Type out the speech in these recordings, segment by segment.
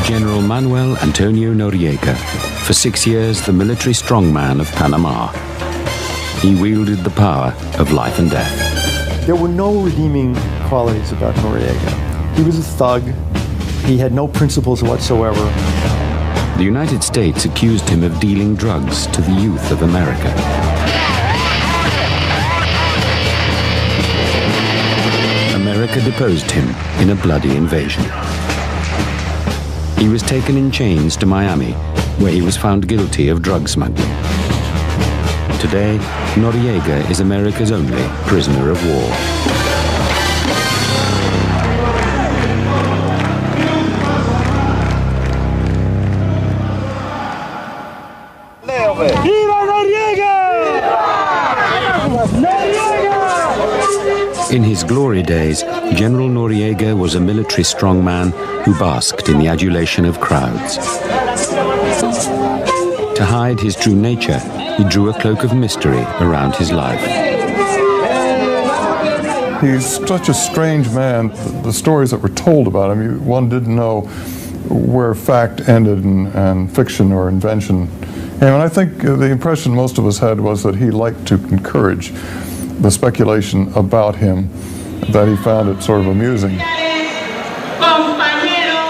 General Manuel Antonio Noriega, for 6 years the military strongman of Panama. He wielded the power of life and death. There were no redeeming qualities about Noriega. He was a thug. He had no principles whatsoever. The United States accused him of dealing drugs to the youth of America. America deposed him in a bloody invasion. He was taken in chains to Miami, where he was found guilty of drug smuggling. Today, Noriega is America's only prisoner of war. In his glory days, General Noriega was a military strongman who basked in the adulation of crowds. To hide his true nature, he drew a cloak of mystery around his life. He's such a strange man. The stories that were told about him, one didn't know where fact ended and fiction or invention. And I think the impression most of us had was that he liked to encourage the speculation about him, that he found it sort of amusing.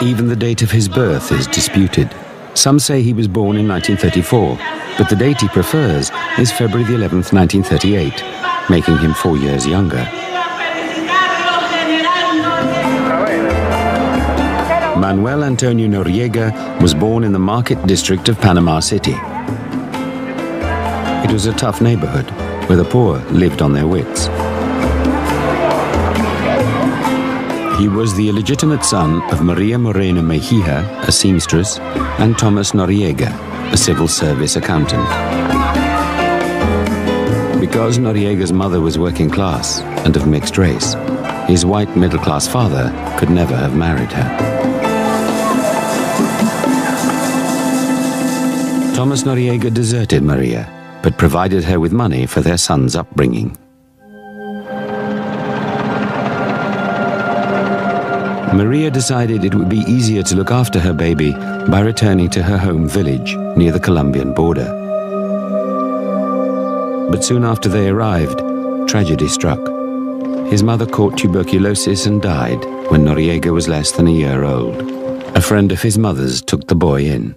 Even the date of his birth is disputed. Some say he was born in 1934, but the date he prefers is February the 11th, 1938, making him 4 years younger. Manuel Antonio Noriega was born in the market district of Panama City. It was a tough neighborhood where the poor lived on their wits. He was the illegitimate son of Maria Moreno Mejia, a seamstress, and Thomas Noriega, a civil service accountant. Because Noriega's mother was working class and of mixed race, his white middle-class father could never have married her. Thomas Noriega deserted Maria, but provided her with money for their son's upbringing. Maria decided it would be easier to look after her baby by returning to her home village near the Colombian border. But soon after they arrived, tragedy struck. His mother caught tuberculosis and died when Noriega was less than a year old. A friend of his mother's took the boy in.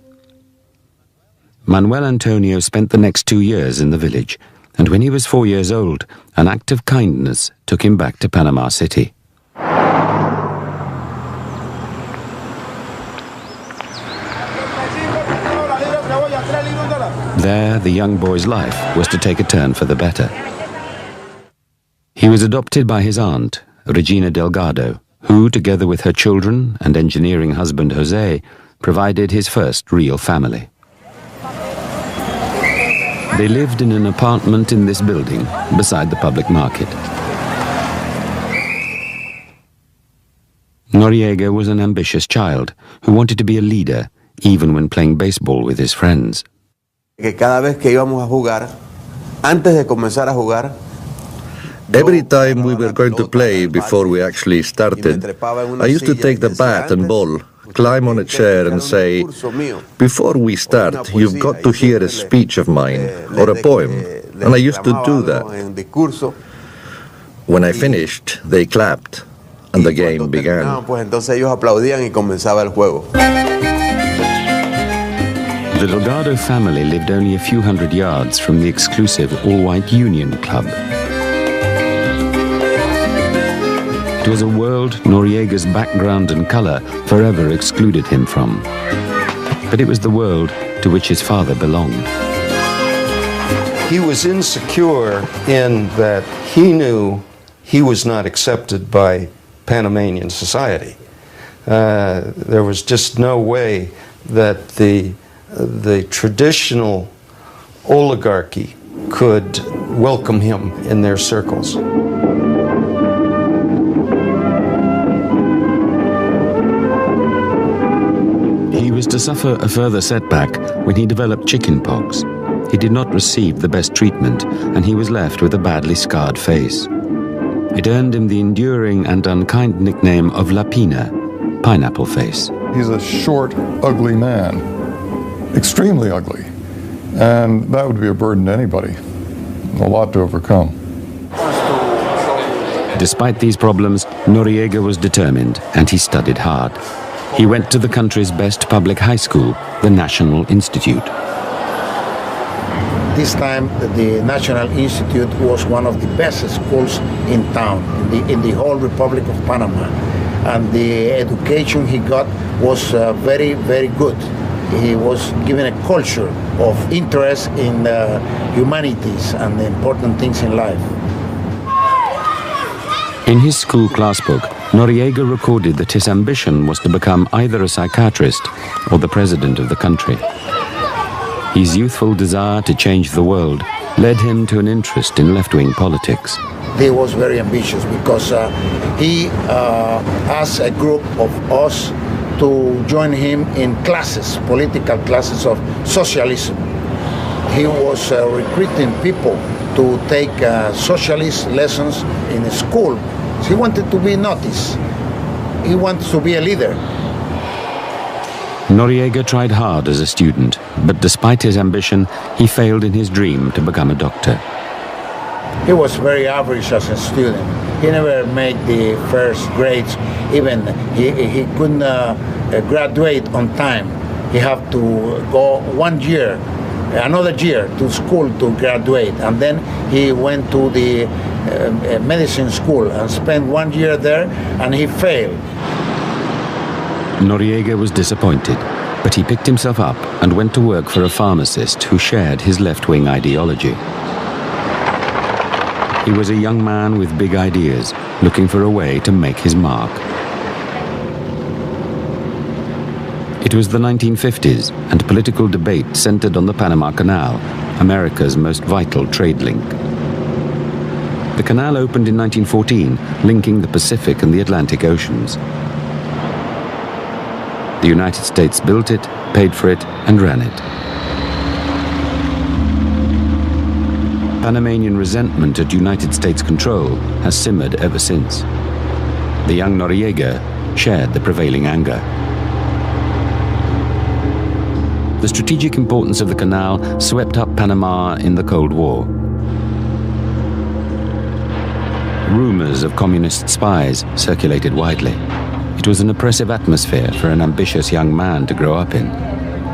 Manuel Antonio spent the next 2 years in the village, and when he was 4 years old, an act of kindness took him back to Panama City. There, the young boy's life was to take a turn for the better. He was adopted by his aunt, Regina Delgado, who, together with her children and engineering husband Jose, provided his first real family. They lived in an apartment in this building, beside the public market. Noriega was an ambitious child who wanted to be a leader, even when playing baseball with his friends. Every time we were going to play, before we actually started, I used to take the bat and ball, climb on a chair and say, "Before we start, you've got to hear a speech of mine, or a poem," and I used to do that. When I finished, they clapped, and the game began. The Delgado family lived only a few hundred yards from the exclusive all-white Union Club. It was a world Noriega's background and color forever excluded him from. But it was the world to which his father belonged. He was insecure in that he knew he was not accepted by Panamanian society. There was just no way that the traditional oligarchy could welcome him in their circles. He was to suffer a further setback when he developed chickenpox. He did not receive the best treatment, and he was left with a badly scarred face. It earned him the enduring and unkind nickname of La Pina, pineapple face. He's a short, ugly man, extremely ugly, and that would be a burden to anybody, a lot to overcome. Despite these problems, Noriega was determined, and he studied hard. He went to the country's best public high school, the National Institute. This time, the National Institute was one of the best schools in town, in the whole Republic of Panama. And the education he got was very, very good. He was given a culture of interest in humanities and the important things in life. In his school classbook, Noriega recorded that his ambition was to become either a psychiatrist or the president of the country. His youthful desire to change the world led him to an interest in left-wing politics. He was very ambitious because he asked a group of us to join him in classes, political classes of socialism. He was recruiting people to take socialist lessons in school. He wanted to be noticed. He wanted to be a leader. Noriega tried hard as a student, but despite his ambition, he failed in his dream to become a doctor. He was very average as a student. He never made the first grades. Even he couldn't graduate on time. He had to go 1 year, another year to school to graduate. And then he went to the medicine school and spent 1 year there, and he failed. Noriega was disappointed, but he picked himself up and went to work for a pharmacist who shared his left-wing ideology. He was a young man with big ideas, looking for a way to make his mark. It was the 1950s, and political debate centered on the Panama Canal, America's most vital trade link. The canal opened in 1914, linking the Pacific and the Atlantic Oceans. The United States built it, paid for it, and ran it. Panamanian resentment at United States control has simmered ever since. The young Noriega shared the prevailing anger. The strategic importance of the canal swept up Panama in the Cold War. Rumors of communist spies circulated widely. It was an oppressive atmosphere for an ambitious young man to grow up in.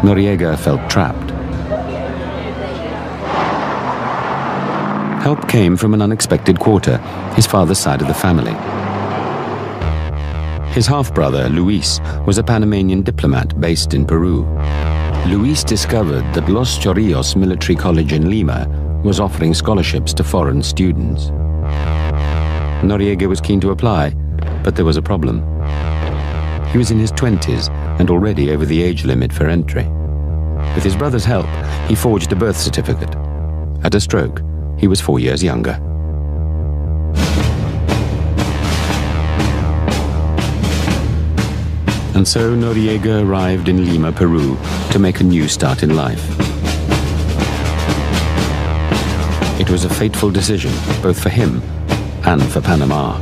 Noriega felt trapped. Help came from an unexpected quarter, his father's side of the family. His half-brother, Luis, was a Panamanian diplomat based in Peru. Luis discovered that Los Chorrillos Military College in Lima was offering scholarships to foreign students. Noriega was keen to apply, but there was a problem. He was in his 20s and already over the age limit for entry. With his brother's help, he forged a birth certificate. At a stroke, he was 4 years younger. And so Noriega arrived in Lima, Peru, to make a new start in life. It was a fateful decision, both for him and for Panama.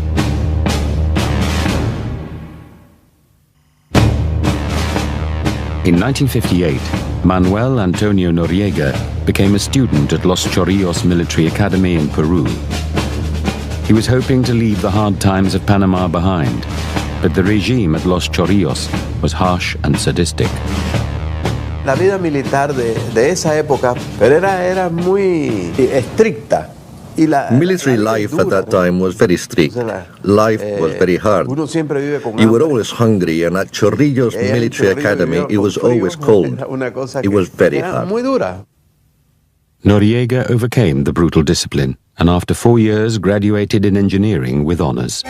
In 1958, Manuel Antonio Noriega became a student at Los Chorrillos Military Academy in Peru. He was hoping to leave the hard times of Panama behind, but the regime at Los Chorrillos was harsh and sadistic. La vida militar de esa época, pero era muy estricta. Military life at that time was very strict. Life was very hard. You were always hungry, and at Chorrillos Military Academy it was always cold. It was very hard. Noriega overcame the brutal discipline, and after 4 years graduated in engineering with honors.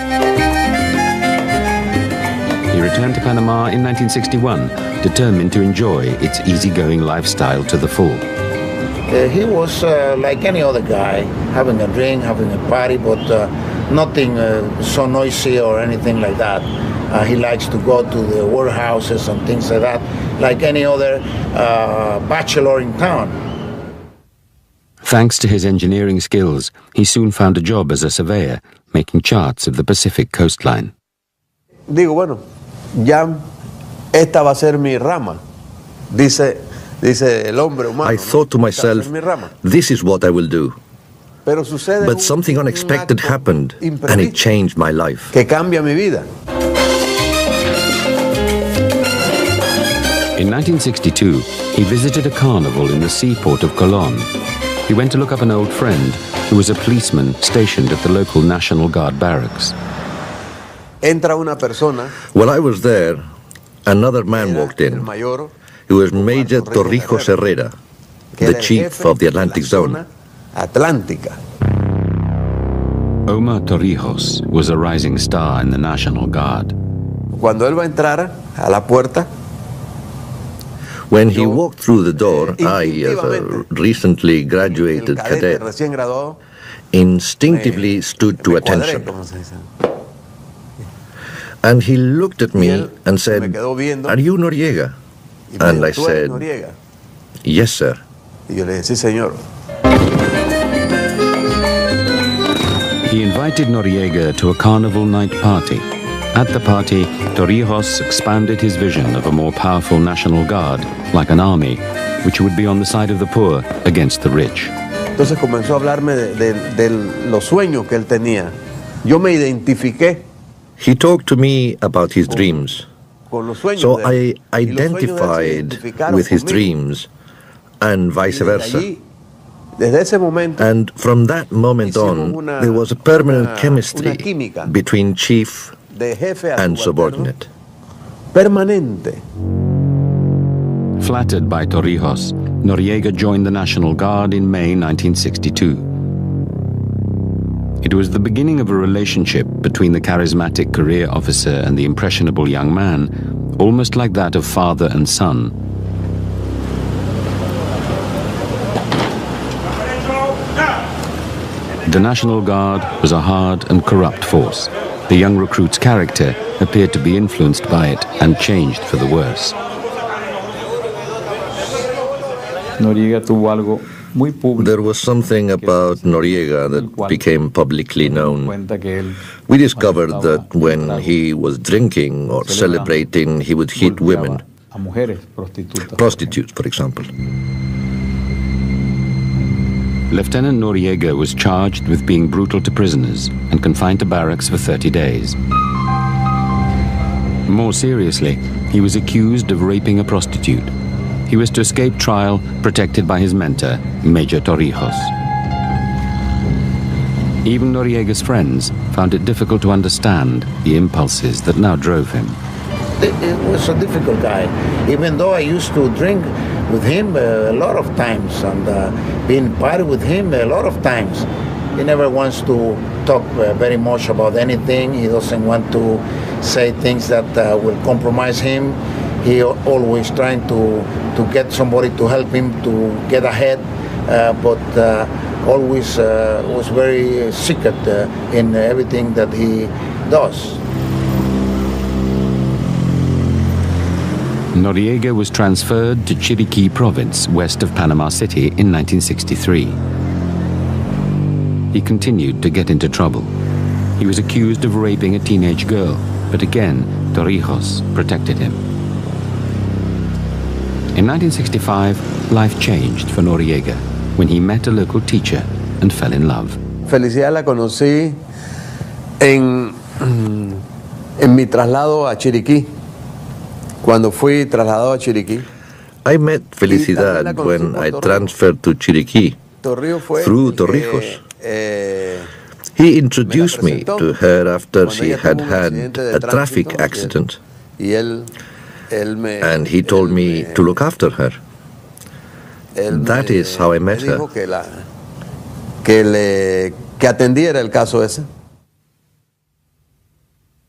He returned to Panama in 1961, determined to enjoy its easygoing lifestyle to the full. He was like any other guy, having a drink, having a party, but nothing so noisy or anything like that. He likes to go to the warehouses and things like that, like any other bachelor in town. Thanks to his engineering skills, he soon found a job as a surveyor, making charts of the Pacific coastline. Digo, bueno, ya esta va a ser mi rama, dice el hombre humano. I thought to myself, this is what I will do. Pero sucede But something unexpected happened, and it changed my life. que cambia mi vida. In 1962, he visited a carnival in the seaport of Colón. He went to look up an old friend who was a policeman stationed at the local National Guard barracks. Entra una persona, While I was there, another man walked el in. mayor, He was Major Torrijos Herrera, que the era el chief jefe of the de la Atlantic zona Zone. Atlántica. Omar Torrijos was a rising star in the National Guard. Cuando él va a entrar a la puerta, When he walked through the door, I, as a recently el graduated cadete cadet, recién graduado, instinctively stood to me cuadré, attention. como se dice. And he looked at Y me él and me said, quedó viendo, "Are you Noriega?" y me And dijo, I "¿Tú eres said, Noriega?" "Yes, sir." Y yo le dije, sí, señor. He invited Noriega to a carnival night party. At the party, Torrijos expounded his vision of a more powerful National Guard, like an army, which would be on the side of the poor against the rich. Entonces comenzó a hablarme de los sueños que él tenía. Yo me identifiqué He talked to me about his dreams. con los sueños So de él. I Y los sueños de él se identified identificaron with his conmigo. dreams and Y vice desde versa. allí, desde ese momento, And from that moment hicimos on, there was a permanent chemistry una química between chief de jefe a and subalterno, subordinate. permanente. Flattered by Torrijos, Noriega joined the National Guard in May 1962. It was the beginning of a relationship between the charismatic career officer and the impressionable young man, almost like that of father and son. The National Guard was a hard and corrupt force. The young recruit's character appeared to be influenced by it and changed for the worse. Noriega tuvo algo muy público. There was something about Noriega that became publicly known. Cuenta que él We discovered that when he was drinking or celebrating, he would hit women, a mujeres prostitutas. prostitutes, for example. Lieutenant Noriega was charged with being brutal to prisoners and confined to barracks for 30 days. More seriously, he was accused of raping a prostitute. He was to escape trial, protected by his mentor, Major Torrijos. Even Noriega's friends found it difficult to understand the impulses that now drove him. It was a difficult guy, even though I used to drink with him a lot of times and been party with him a lot of times. He never wants to talk very much about anything. He doesn't want to say things that will compromise him. He always trying to get somebody to help him to get ahead, but always was very secret in everything that he does. Noriega was transferred to Chiriquí province, west of Panama City, in 1963. He continued to get into trouble. He was accused of raping a teenage girl, but again, Torrijos protected him. In 1965, life changed for Noriega when he met a local teacher and fell in love. Felicidad la conocí en mi traslado a Chiriquí. Cuando fui trasladado a Chiriquí, I met Felicidad when I transferred to Chiriquí through Torrijos. He introduced me to her after she had had a traffic accident, and he told me to look after her. That is how I met her. Que atendiera el caso ese.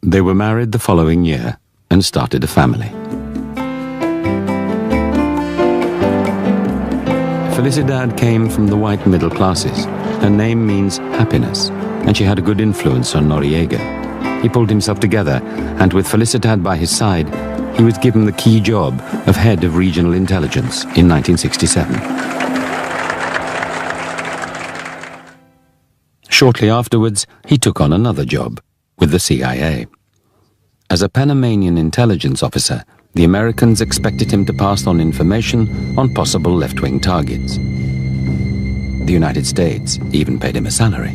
They were married the following year and started a family. Felicidad came from the white middle classes. Her name means happiness, and she had a good influence on Noriega. He pulled himself together, and with Felicidad by his side, he was given the key job of head of regional intelligence in 1967. Shortly afterwards, he took on another job with the CIA. As a Panamanian intelligence officer, The Americans expected him to pass on information on possible left-wing targets. The United States even paid him a salary.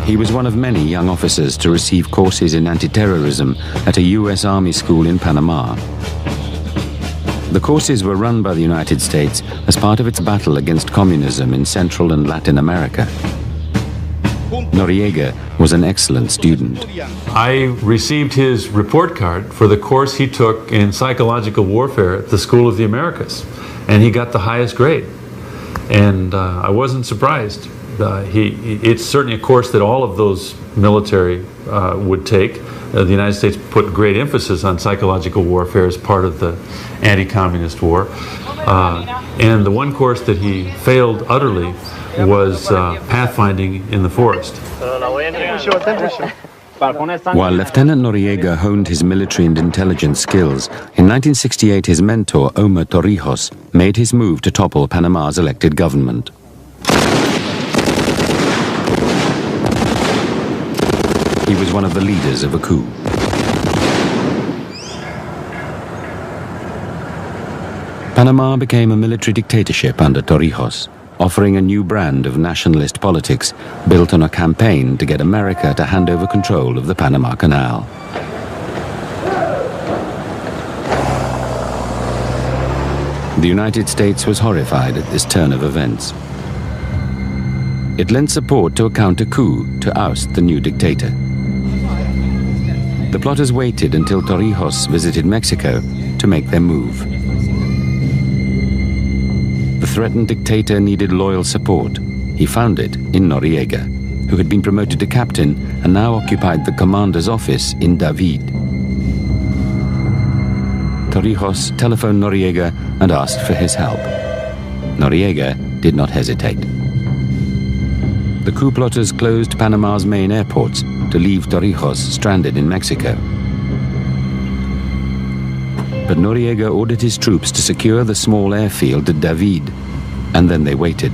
He was one of many young officers to receive courses in anti-terrorism at a U.S. Army school in Panama. The courses were run by the United States as part of its battle against communism in Central and Latin America. Noriega was an excellent student. I received his report card for the course he took in psychological warfare at the School of the Americas, and he got the highest grade. And I wasn't surprised. It's certainly a course that all of those military would take. The United States put great emphasis on psychological warfare as part of the anti-communist war. And the one course that he failed utterly was pathfinding in the forest. While Lieutenant Noriega honed his military and intelligence skills, in 1968 his mentor, Omar Torrijos, made his move to topple Panama's elected government. He was one of the leaders of a coup. Panama became a military dictatorship under Torrijos, offering a new brand of nationalist politics built on a campaign to get America to hand over control of the Panama Canal. The United States was horrified at this turn of events. It lent support to a counter-coup to oust the new dictator. The plotters waited until Torrijos visited Mexico to make their move. The threatened dictator needed loyal support. He found it in Noriega, who had been promoted to captain and now occupied the commander's office in David. Torrijos telephoned Noriega and asked for his help. Noriega did not hesitate. The coup plotters closed Panama's main airports to leave Torrijos stranded in Mexico. But Noriega ordered his troops to secure the small airfield at David, and then they waited.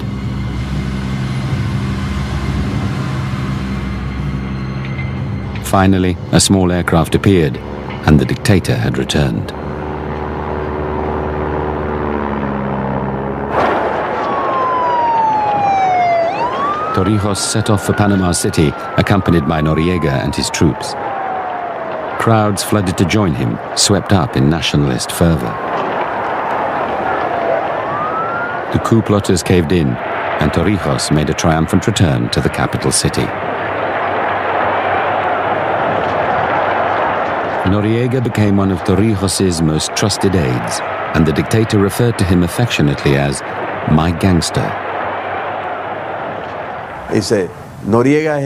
Finally, a small aircraft appeared, and the dictator had returned. Torrijos set off for Panama City, accompanied by Noriega and his troops. Crowds flooded to join him, swept up in nationalist fervor. The coup plotters caved in, and Torrijos made a triumphant return to the capital city. Noriega became one of Torrijos' most trusted aides, and the dictator referred to him affectionately as "my gangster." Dice, Noriega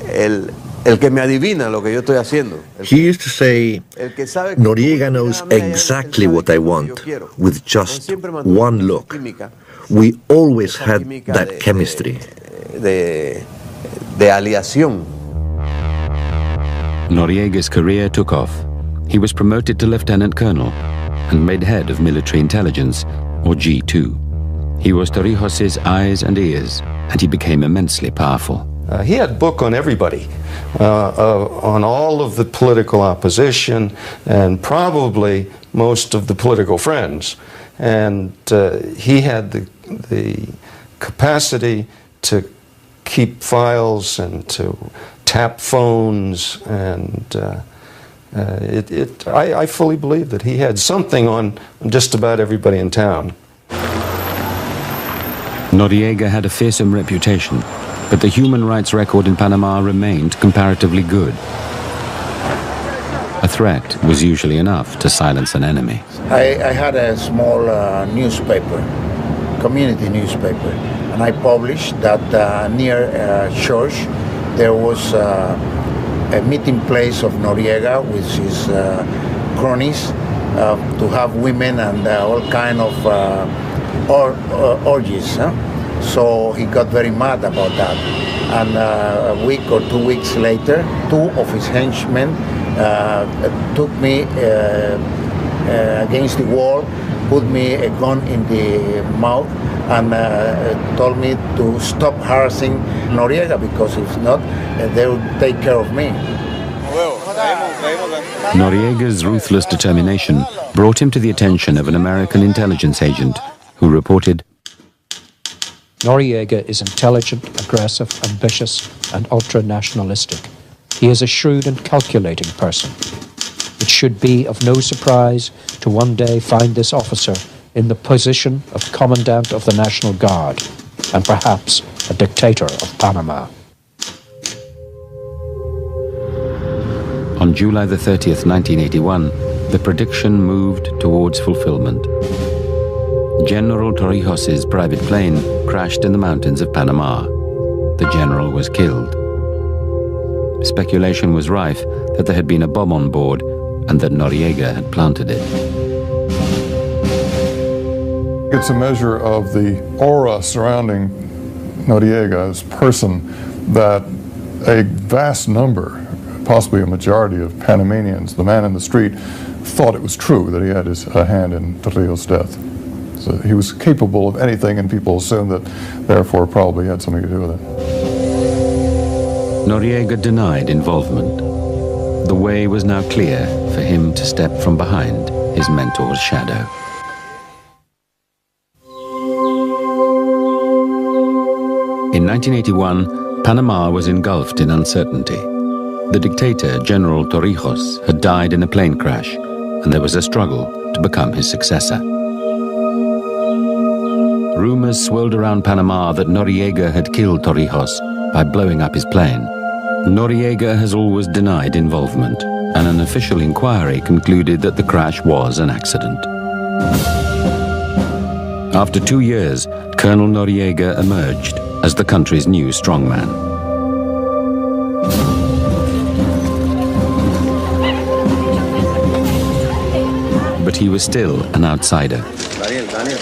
es el que me adivina lo que yo estoy haciendo. He used to say, Noriega knows exactly what I want, with just one look. We always had that chemistry. De aliación. Noriega's career took off. He was promoted to lieutenant colonel and made head of military intelligence, or G2. He was Torrijos' eyes and ears, and he became immensely powerful. He had a book on everybody, on all of the political opposition and probably most of the political friends. And he had the capacity to keep files and to tap phones, and I fully believe that he had something on just about everybody in town. Noriega had a fearsome reputation, but the human rights record in Panama remained comparatively good. A threat was usually enough to silence an enemy. I had a small newspaper, community newspaper, and I published that near church there was a meeting place of Noriega with his cronies to have women and all kind of orgies. So he got very mad about that. And a week or 2 weeks later, two of his henchmen took me against the wall, put me a gun in the mouth, and told me to stop harassing Noriega, because if not, they would take care of me. Noriega's ruthless determination brought him to the attention of an American intelligence agent who reported, Noriega is intelligent, aggressive, ambitious, and ultra-nationalistic. He is a shrewd and calculating person. It should be of no surprise to one day find this officer in the position of Commandant of the National Guard, and perhaps a dictator of Panama. On July the 30th, 1981, the prediction moved towards fulfillment. General Torrijos's private plane crashed in the mountains of Panama. The general was killed. Speculation was rife that there had been a bomb on board and that Noriega had planted it. It's a measure of the aura surrounding Noriega's person that a vast number, possibly a majority of Panamanians, the man in the street, thought it was true that he had his hand in Trujillo's death. So he was capable of anything, and people assumed that, therefore, probably had something to do with it. Noriega denied involvement. The way was now clear for him to step from behind his mentor's shadow. In 1981, Panama was engulfed in uncertainty. The dictator, General Torrijos, had died in a plane crash, and there was a struggle to become his successor. Rumors swirled around Panama that Noriega had killed Torrijos by blowing up his plane. Noriega has always denied involvement, and an official inquiry concluded that the crash was an accident. After 2 years, Colonel Noriega emerged as the country's new strongman. But he was still an outsider,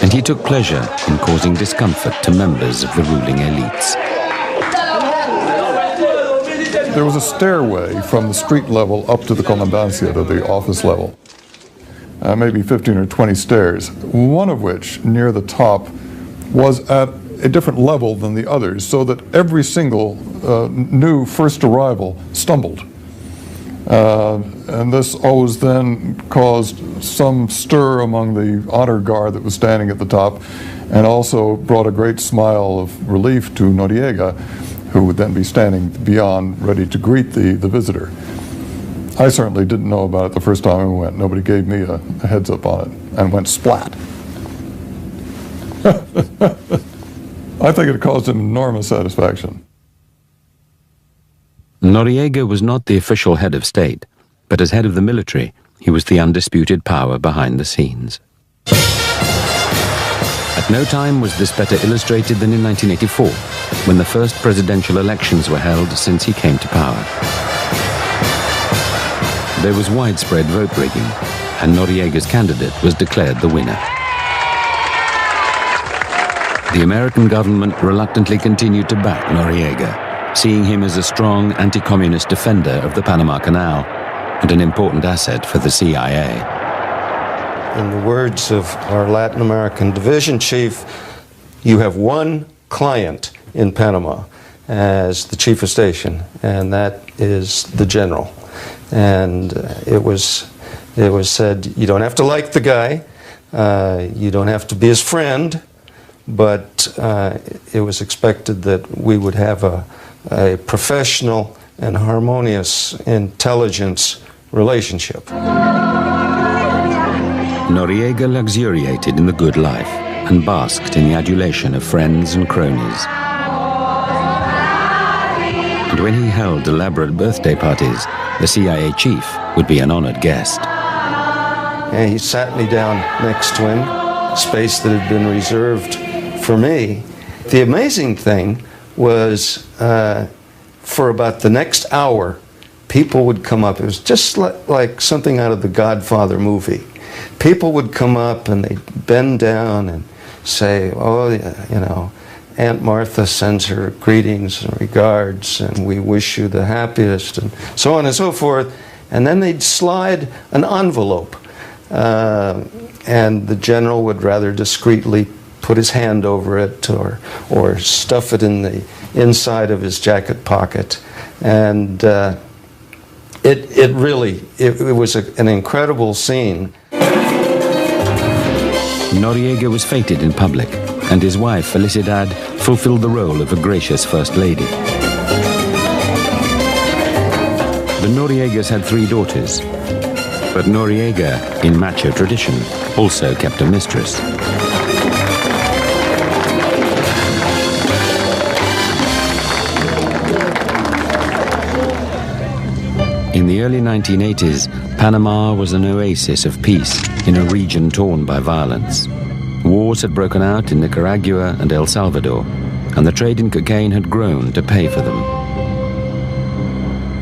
and he took pleasure in causing discomfort to members of the ruling elites. There was a stairway from the street level up to the comandancia, to the office level. Maybe 15 or 20 stairs, one of which, near the top, was at a different level than the others, so that every single new first arrival stumbled. And this always then caused some stir among the honor guard that was standing at the top, and also brought a great smile of relief to Noriega, who would then be standing beyond, ready to greet the visitor. I certainly didn't know about it the first time we went. Nobody gave me a heads up on it, and went splat. I think it caused him enormous satisfaction. Noriega was not the official head of state, but as head of the military, he was the undisputed power behind the scenes. At no time was this better illustrated than in 1984, when the first presidential elections were held since he came to power. There was widespread vote rigging, and Noriega's candidate was declared the winner. The American government reluctantly continued to back Noriega, seeing him as a strong anti-communist defender of the Panama Canal and an important asset for the CIA. In the words of our Latin American division chief, you have one client in Panama as the chief of station, and that is the general. And it was said, you don't have to like the guy, you don't have to be his friend, but it was expected that we would have a professional and harmonious intelligence relationship. Noriega luxuriated in the good life and basked in the adulation of friends and cronies. And when he held elaborate birthday parties, the CIA chief would be an honored guest. And he sat me down next to him, space that had been reserved for me. The amazing thing was, for about the next hour, people would come up. It was just like something out of the Godfather movie. People would come up and they'd bend down and say, oh, you know, Aunt Martha sends her greetings and regards, and we wish you the happiest, and so on and so forth. And then they'd slide an envelope, and the general would rather discreetly put his hand over it or stuff it in the inside of his jacket pocket. And it was an incredible scene. Noriega was feted in public, and his wife, Felicidad, fulfilled the role of a gracious First Lady. The Noriegas had 3 daughters, but Noriega, in macho tradition, also kept a mistress. In the early 1980s, Panama was an oasis of peace in a region torn by violence. Wars had broken out in Nicaragua and El Salvador, and the trade in cocaine had grown to pay for them.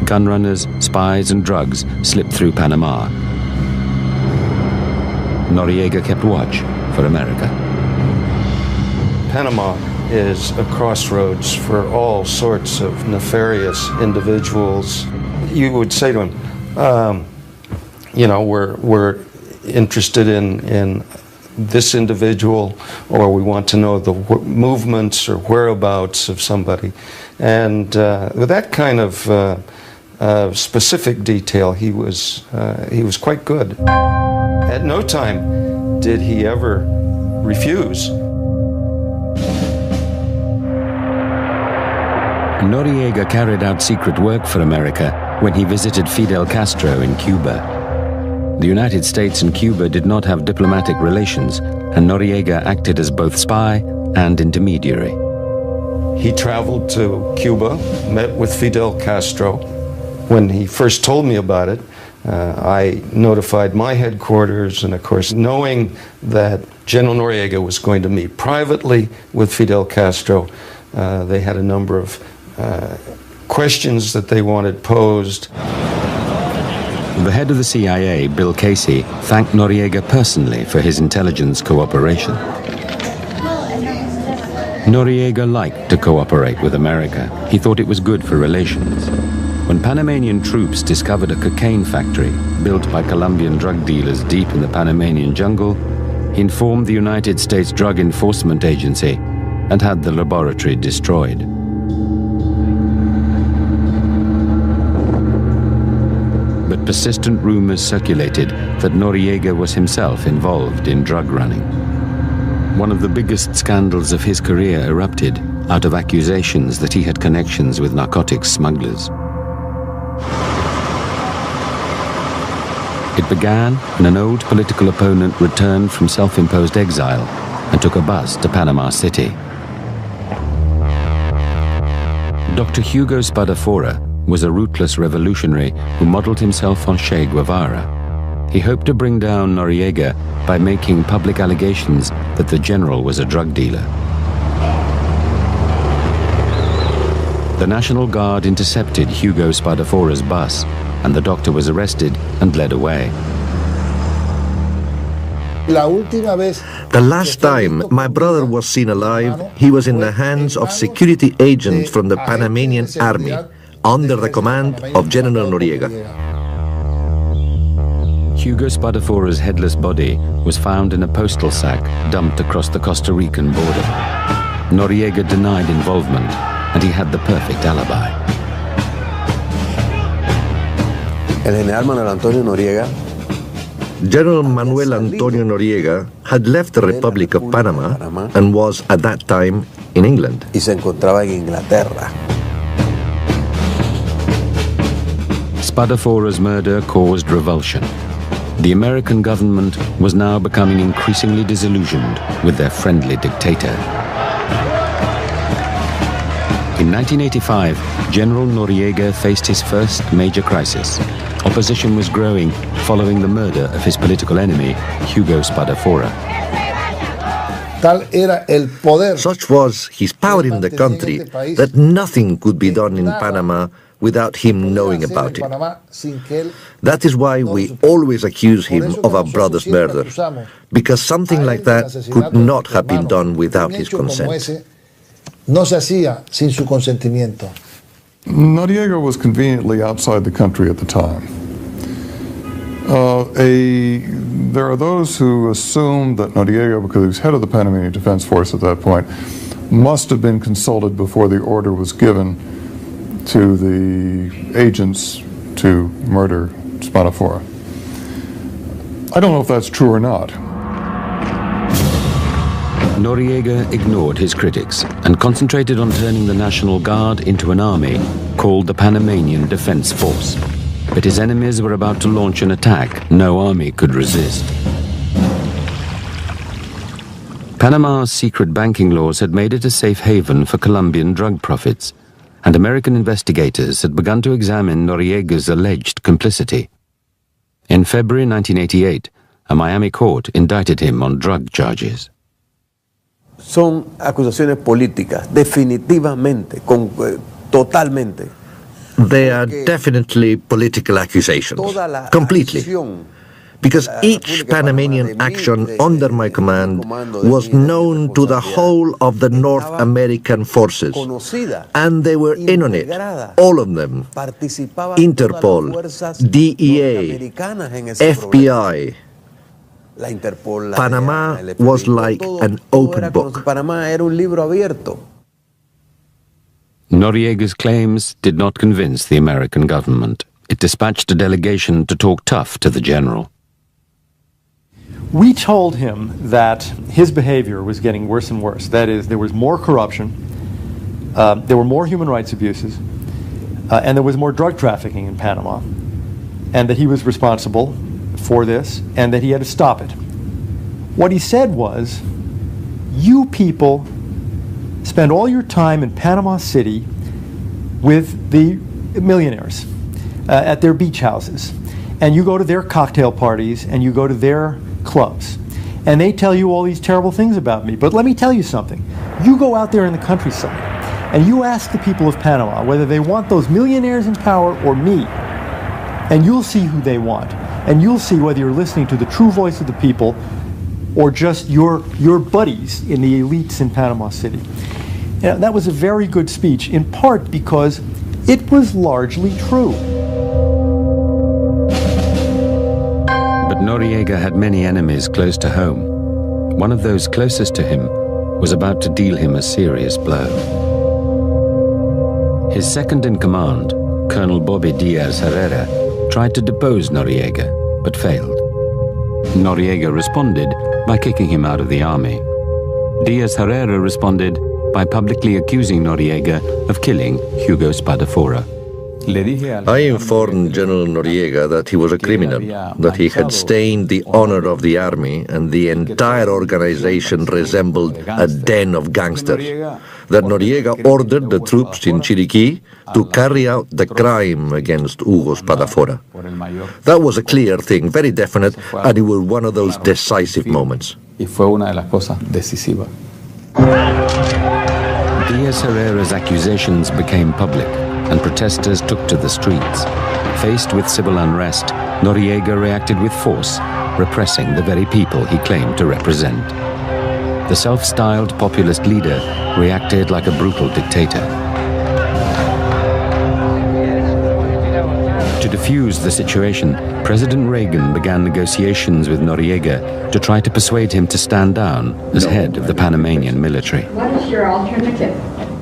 Gun runners, spies, and drugs slipped through Panama. Noriega kept watch for America. Panama is a crossroads for all sorts of nefarious individuals. You would say to him, you know, we're interested in this individual, or we want to know the movements or whereabouts of somebody. And with that kind of specific detail, he was quite good. At no time did he ever refuse. Noriega carried out secret work for America when he visited Fidel Castro in Cuba. The United States and Cuba did not have diplomatic relations, and Noriega acted as both spy and intermediary. He traveled to Cuba, met with Fidel Castro. When he first told me about it, I notified my headquarters, and of course, knowing that General Noriega was going to meet privately with Fidel Castro, they had a number of questions that they wanted posed. The head of the CIA, Bill Casey, thanked Noriega personally for his intelligence cooperation. Noriega liked to cooperate with America. He thought it was good for relations. When Panamanian troops discovered a cocaine factory built by Colombian drug dealers deep in the Panamanian jungle, he informed the United States Drug Enforcement Agency and had the laboratory destroyed. But persistent rumors circulated that Noriega was himself involved in drug running. One of the biggest scandals of his career erupted out of accusations that he had connections with narcotics smugglers. It began when an old political opponent returned from self-imposed exile and took a bus to Panama City. Dr. Hugo Spadafora was a ruthless revolutionary who modeled himself on Che Guevara. He hoped to bring down Noriega by making public allegations that the general was a drug dealer. The National Guard intercepted Hugo Spadafora's bus, and the doctor was arrested and led away. The last time my brother was seen alive, he was in the hands of security agents from the Panamanian army, under the command of General Noriega. Hugo Spadafora's headless body was found in a postal sack dumped across the Costa Rican border. Noriega denied involvement, and he had the perfect alibi. General Manuel Antonio Noriega had left the Republic of Panama and was at that time in England. Spadafora's murder caused revulsion. The American government was now becoming increasingly disillusioned with their friendly dictator. In 1985, General Noriega faced his first major crisis. Opposition was growing following the murder of his political enemy, Hugo Spadafora. Such was his power in the country that nothing could be done in Panama without him knowing about it. That is why we always accuse him of a brother's murder, because something like that could not have been done without his consent. Noriega was conveniently outside the country at the time. There are those who assume that Noriega, because he was head of the Panamanian Defense Force at that point, must have been consulted before the order was given to the agents to murder Spadafora. I don't know if that's true or not. Noriega ignored his critics and concentrated on turning the National Guard into an army called the Panamanian Defense Force. But his enemies were about to launch an attack no army could resist. Panama's secret banking laws had made it a safe haven for Colombian drug profits, and American investigators had begun to examine Noriega's alleged complicity. In February 1988, a Miami court indicted him on drug charges. Son acusaciones políticas, definitivamente, totalmente. They are definitely political accusations, completely. Because each Panamanian action under my command was known to the whole of the North American forces, and they were in on it, all of them. Interpol, DEA, FBI. Panama was like an open book. Noriega's claims did not convince the American government. It dispatched a delegation to talk tough to the general. We told him that his behavior was getting worse and worse. That is, there was more corruption, there were more human rights abuses, and there was more drug trafficking in Panama, and that he was responsible for this, and that he had to stop it. What he said was, you people spend all your time in Panama City with the millionaires at their beach houses, and you go to their cocktail parties, and you go to their clubs, and they tell you all these terrible things about me. But let me tell you something. You go out there in the countryside, and you ask the people of Panama whether they want those millionaires in power or me, and you'll see who they want. And you'll see whether you're listening to the true voice of the people or just your buddies in the elites in Panama City. Now, that was a very good speech, in part because it was largely true. But Noriega had many enemies close to home. One of those closest to him was about to deal him a serious blow. His second in command, Colonel Bobby Diaz Herrera, tried to depose Noriega, but failed. Noriega responded by kicking him out of the army. Diaz Herrera responded by publicly accusing Noriega of killing Hugo Spadafora. I informed General Noriega that he was a criminal, that he had stained the honor of the army, and the entire organization resembled a den of gangsters. That Noriega ordered the troops in Chiriquí to carry out the crime against Hugo Spadafora. That was a clear thing, very definite, and it was one of those decisive moments. Diaz Herrera's accusations became public, and protesters took to the streets. Faced with civil unrest, Noriega reacted with force, repressing the very people he claimed to represent. The self-styled populist leader reacted like a brutal dictator. To defuse the situation, President Reagan began negotiations with Noriega to try to persuade him to stand down as head of the Panamanian military. What is your alternative?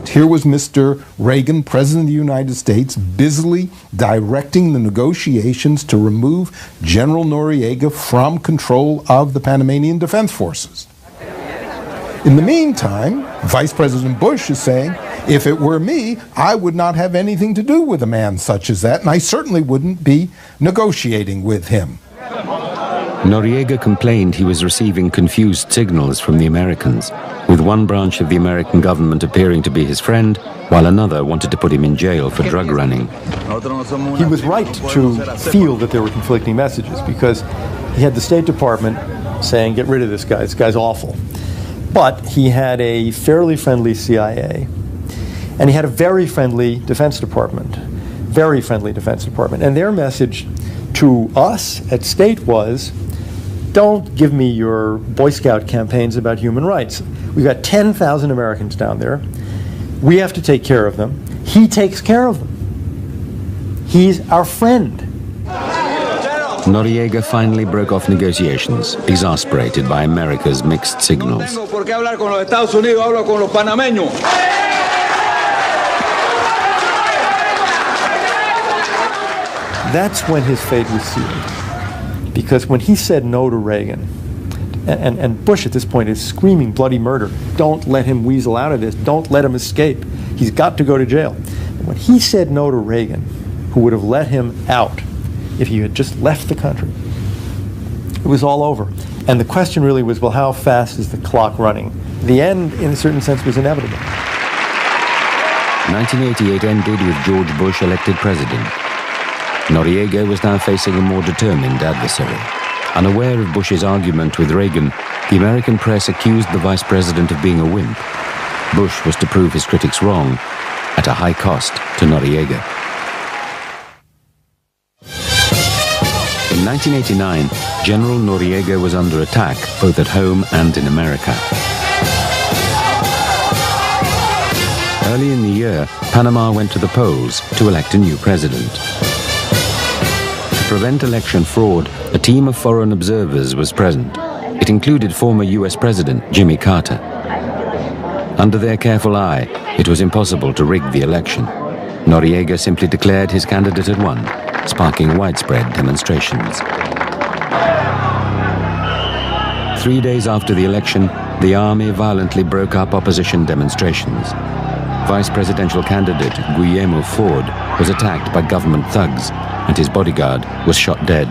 Here was Mr. Reagan, President of the United States, busily directing the negotiations to remove General Noriega from control of the Panamanian Defense Forces. In the meantime, Vice President Bush is saying, if it were me, I would not have anything to do with a man such as that, and I certainly wouldn't be negotiating with him. Noriega complained he was receiving confused signals from the Americans, with one branch of the American government appearing to be his friend, while another wanted to put him in jail for drug running. He was right to feel that there were conflicting messages, because he had the State Department saying, get rid of this guy's awful. But he had a fairly friendly CIA, and he had a very friendly Defense Department, and their message to us at State was, don't give me your Boy Scout campaigns about human rights. We've got 10,000 Americans down there. We have to take care of them. He takes care of them. He's our friend. Noriega finally broke off negotiations, exasperated by America's mixed signals. That's when his fate was sealed. Because when he said no to Reagan, and Bush at this point is screaming bloody murder, don't let him weasel out of this, don't let him escape, he's got to go to jail. And when he said no to Reagan, who would have let him out if he had just left the country, it was all over. And the question really was, well, how fast is the clock running? The end, in a certain sense, was inevitable. 1988 ended with George Bush elected president. Noriega was now facing a more determined adversary. Unaware of Bush's argument with Reagan, the American press accused the vice president of being a wimp. Bush was to prove his critics wrong, at a high cost to Noriega. In 1989, General Noriega was under attack both at home and in America. Early in the year, Panama went to the polls to elect a new president. To prevent election fraud, a team of foreign observers was present. It included former US President Jimmy Carter. Under their careful eye, it was impossible to rig the election. Noriega simply declared his candidate had won, sparking widespread demonstrations. 3 days after the election, the army violently broke up opposition demonstrations. Vice presidential candidate Guillermo Ford was attacked by government thugs, and his bodyguard was shot dead.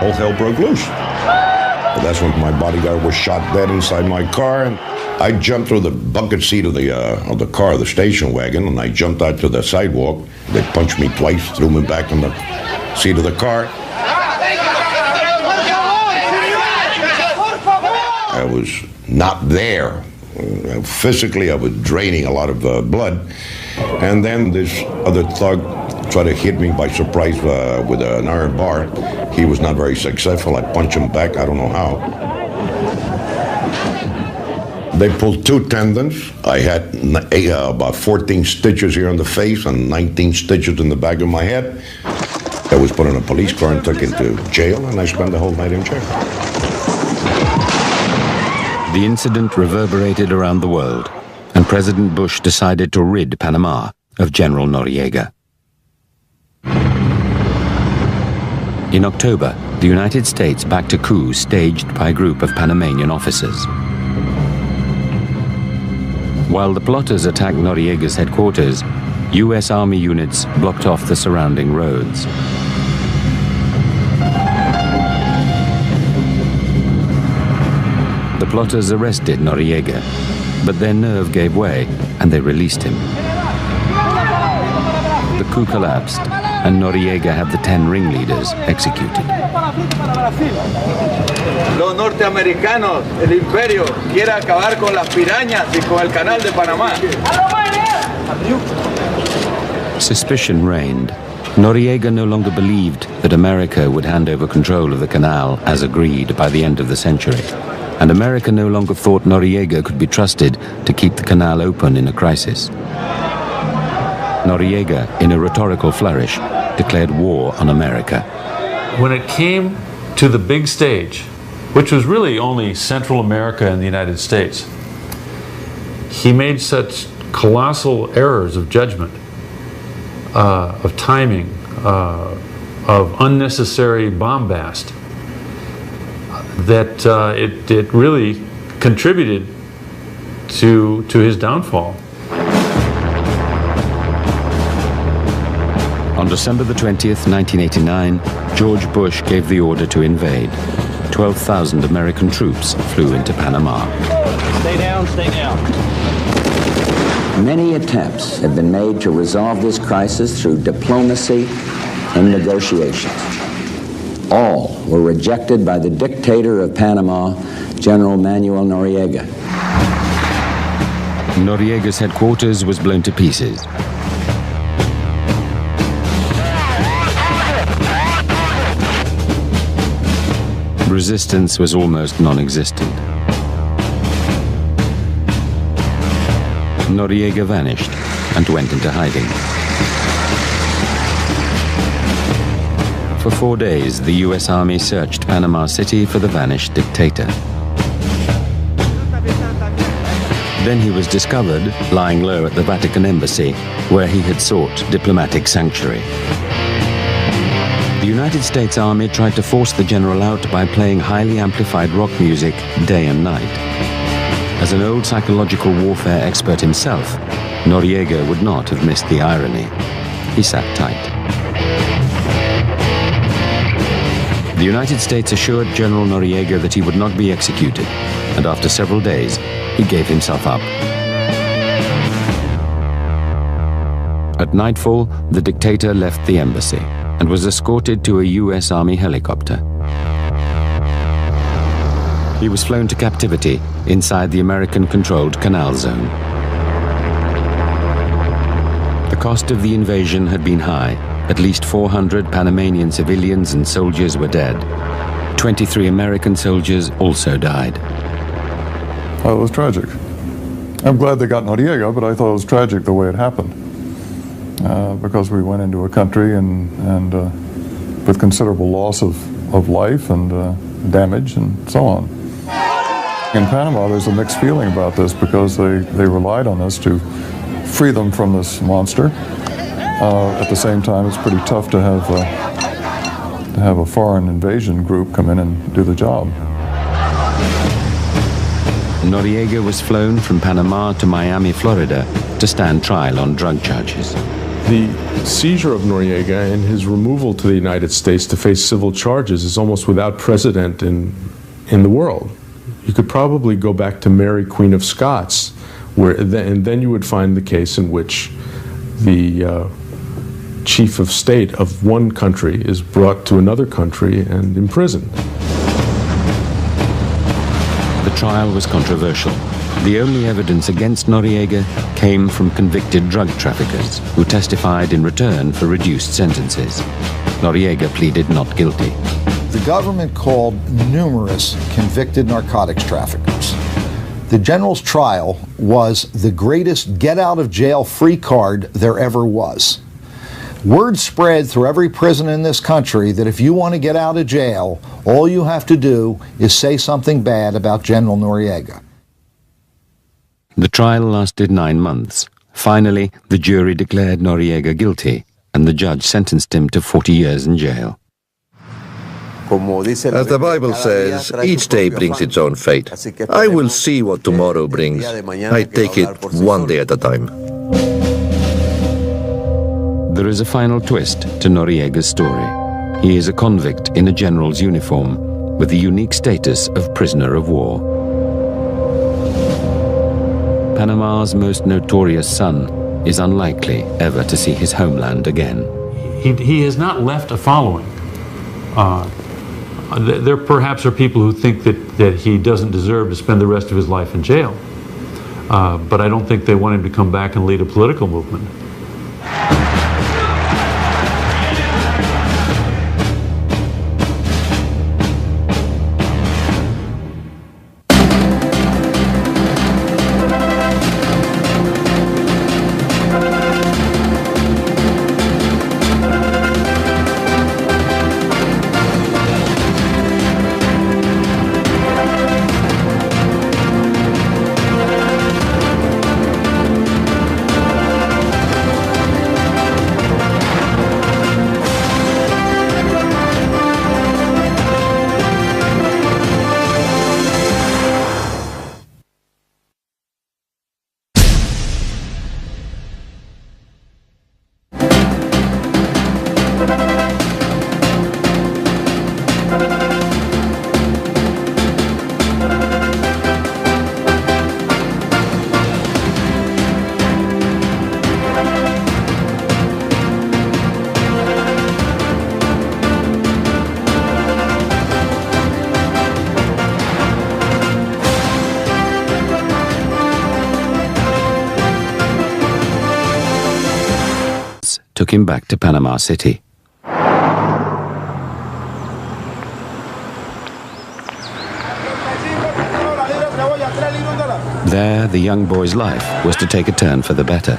All hell broke loose. But that's when my bodyguard was shot dead inside my car, and I jumped through the bucket seat of the car, the station wagon, and I jumped out to the sidewalk. They punched me twice, threw me back in the seat of the car. I was not there. Physically, I was draining a lot of blood. And then this other thug tried to hit me by surprise with an iron bar. He was not very successful. I punched him back, I don't know how. They pulled 2 tendons. I had about 14 stitches here on the face and 19 stitches in the back of my head. I was put in a police car and took into jail, and I spent the whole night in jail. The incident reverberated around the world, and President Bush decided to rid Panama of General Noriega. In October, the United States backed a coup staged by a group of Panamanian officers. While the plotters attacked Noriega's headquarters, US Army units blocked off the surrounding roads. The plotters arrested Noriega, but their nerve gave way and they released him. The coup collapsed, and Noriega had the 10 ringleaders executed. Los norteamericanos, el imperio, quiere acabar con las pirañas y con el canal de Panamá. Suspicion reigned. Noriega no longer believed that America would hand over control of the canal as agreed by the end of the century. And America no longer thought Noriega could be trusted to keep the canal open in a crisis. Noriega, in a rhetorical flourish, declared war on America. When it came to the big stage, which was really only Central America and the United States, he made such colossal errors of judgment, of timing, of unnecessary bombast, that it really contributed to his downfall. On December the 20th, 1989, George Bush gave the order to invade. 12,000 American troops flew into Panama. Stay down, stay down. Many attempts have been made to resolve this crisis through diplomacy and negotiations. All were rejected by the dictator of Panama, General Manuel Noriega. Noriega's headquarters was blown to pieces. Resistance was almost non-existent. Noriega vanished and went into hiding. For 4 days, the U.S. Army searched Panama City for the vanished dictator. Then he was discovered lying low at the Vatican Embassy, where he had sought diplomatic sanctuary. The United States Army tried to force the general out by playing highly amplified rock music day and night. As an old psychological warfare expert himself, Noriega would not have missed the irony. He sat tight. The United States assured General Noriega that he would not be executed, and after several days, he gave himself up. At nightfall, the dictator left the embassy and was escorted to a U.S. Army helicopter. He was flown to captivity inside the American-controlled Canal Zone. The cost of the invasion had been high. At least 400 Panamanian civilians and soldiers were dead. 23 American soldiers also died. Well, it was tragic. I'm glad they got Noriega, but I thought it was tragic the way it happened. Because we went into a country and with considerable loss of life and damage and so on. In Panama, there's a mixed feeling about this because they relied on us to free them from this monster. At the same time, it's pretty tough to have a foreign invasion group come in and do the job. Noriega was flown from Panama to Miami, Florida, to stand trial on drug charges. The seizure of Noriega and his removal to the United States to face civil charges is almost without precedent in the world. You could probably go back to Mary, Queen of Scots, and then you would find the case in which the chief of state of one country is brought to another country and imprisoned. The trial was controversial. The only evidence against Noriega came from convicted drug traffickers who testified in return for reduced sentences. Noriega pleaded not guilty. The government called numerous convicted narcotics traffickers. The general's trial was the greatest get-out-of-jail-free card there ever was. Word spread through every prison in this country that if you want to get out of jail, all you have to do is say something bad about General Noriega. The trial lasted 9 months. Finally, the jury declared Noriega guilty, and the judge sentenced him to 40 years in jail. As the Bible says, each day brings its own fate. I will see what tomorrow brings. I take it one day at a time. There is a final twist to Noriega's story. He is a convict in a general's uniform, with the unique status of prisoner of war. Panama's most notorious son is unlikely ever to see his homeland again. He has not left a following. There perhaps are people who think that he doesn't deserve to spend the rest of his life in jail. But I don't think they want him to come back and lead a political movement. Took him back to Panama City. There, the young boy's life was to take a turn for the better.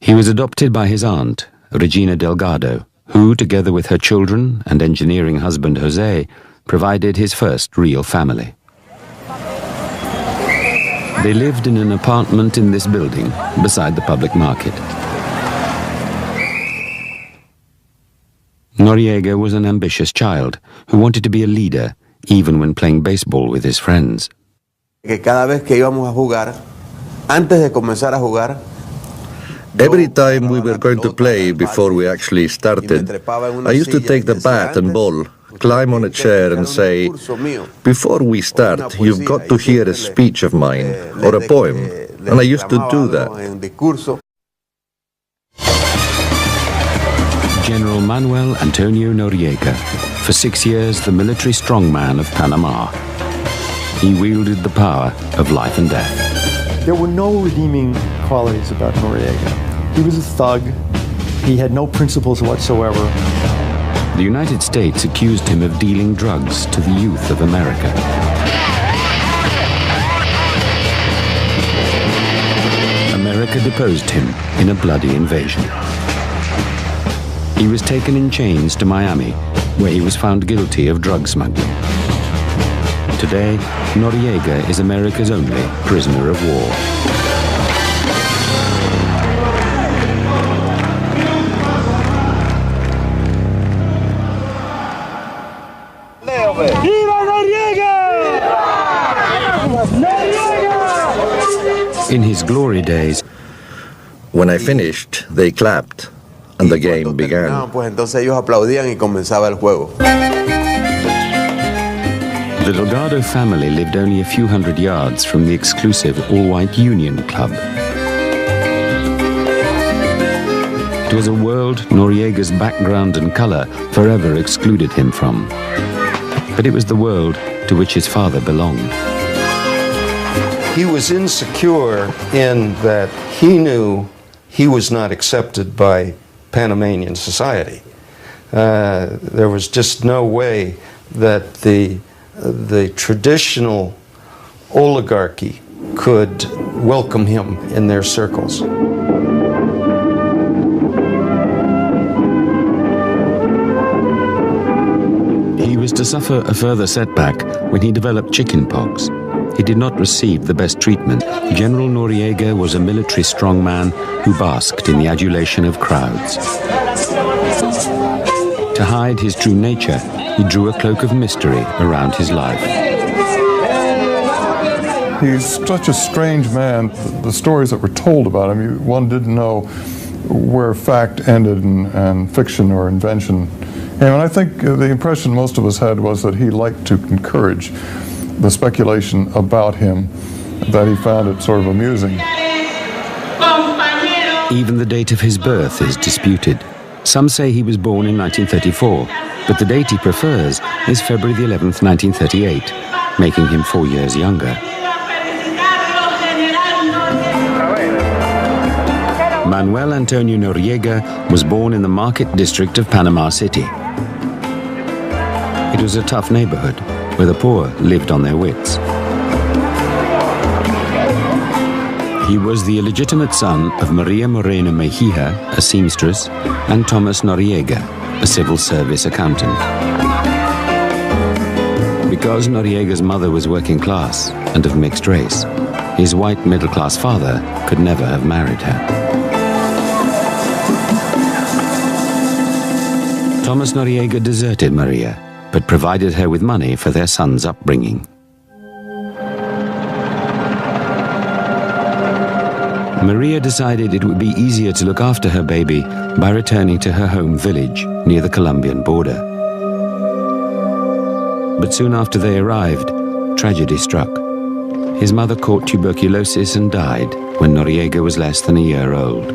He was adopted by his aunt, Regina Delgado, who, together with her children and engineering husband Jose, provided his first real family. They lived in an apartment in this building, beside the public market. Noriega was an ambitious child who wanted to be a leader, even when playing baseball with his friends. Que cada vez que íbamos a jugar, antes de comenzar a jugar, every time we were going to play before we actually started, I used to take the bat and ball, climb on a chair and say, before we start, you've got to hear a speech of mine or a poem. And I used to do that. General Manuel Antonio Noriega, for 6 years the military strongman of Panama. He wielded the power of life and death. There were no redeeming qualities about Noriega. He was a thug. He had no principles whatsoever. The United States accused him of dealing drugs to the youth of America. America deposed him in a bloody invasion. He was taken in chains to Miami, where he was found guilty of drug smuggling. Today, Noriega is America's only prisoner of war. In his glory days, when I finished, they clapped. And the game began. The Delgado family lived only a few hundred yards from the exclusive all-white Union Club. It was a world Noriega's background and color forever excluded him from. But it was the world to which his father belonged. He was insecure in that he knew he was not accepted by Panamanian society. There was just no way that the traditional oligarchy could welcome him in their circles. He was to suffer a further setback when he developed chickenpox. He did not receive the best treatment. General Noriega was a military strongman who basked in the adulation of crowds. To hide his true nature, he drew a cloak of mystery around his life. He's such a strange man. The stories that were told about him, one didn't know where fact ended and fiction or invention. And I think the impression most of us had was that he liked to encourage the speculation about him, that he found it sort of amusing. Even the date of his birth is disputed. Some say he was born in 1934, but the date he prefers is February the 11th, 1938, making him 4 years younger. Manuel Antonio Noriega was born in the market district of Panama City. It was a tough neighborhood, where the poor lived on their wits. He was the illegitimate son of Maria Moreno Mejia, a seamstress, and Thomas Noriega, a civil service accountant. Because Noriega's mother was working class and of mixed race, his white middle-class father could never have married her. Thomas Noriega deserted Maria, but provided her with money for their son's upbringing. Maria decided it would be easier to look after her baby by returning to her home village near the Colombian border. But soon after they arrived, tragedy struck. His mother caught tuberculosis and died when Noriega was less than a year old.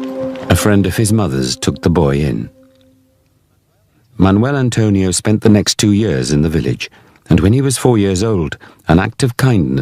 A friend of his mother's took the boy in. Manuel Antonio spent the next 2 years in the village, and when he was 4 years old, an act of kindness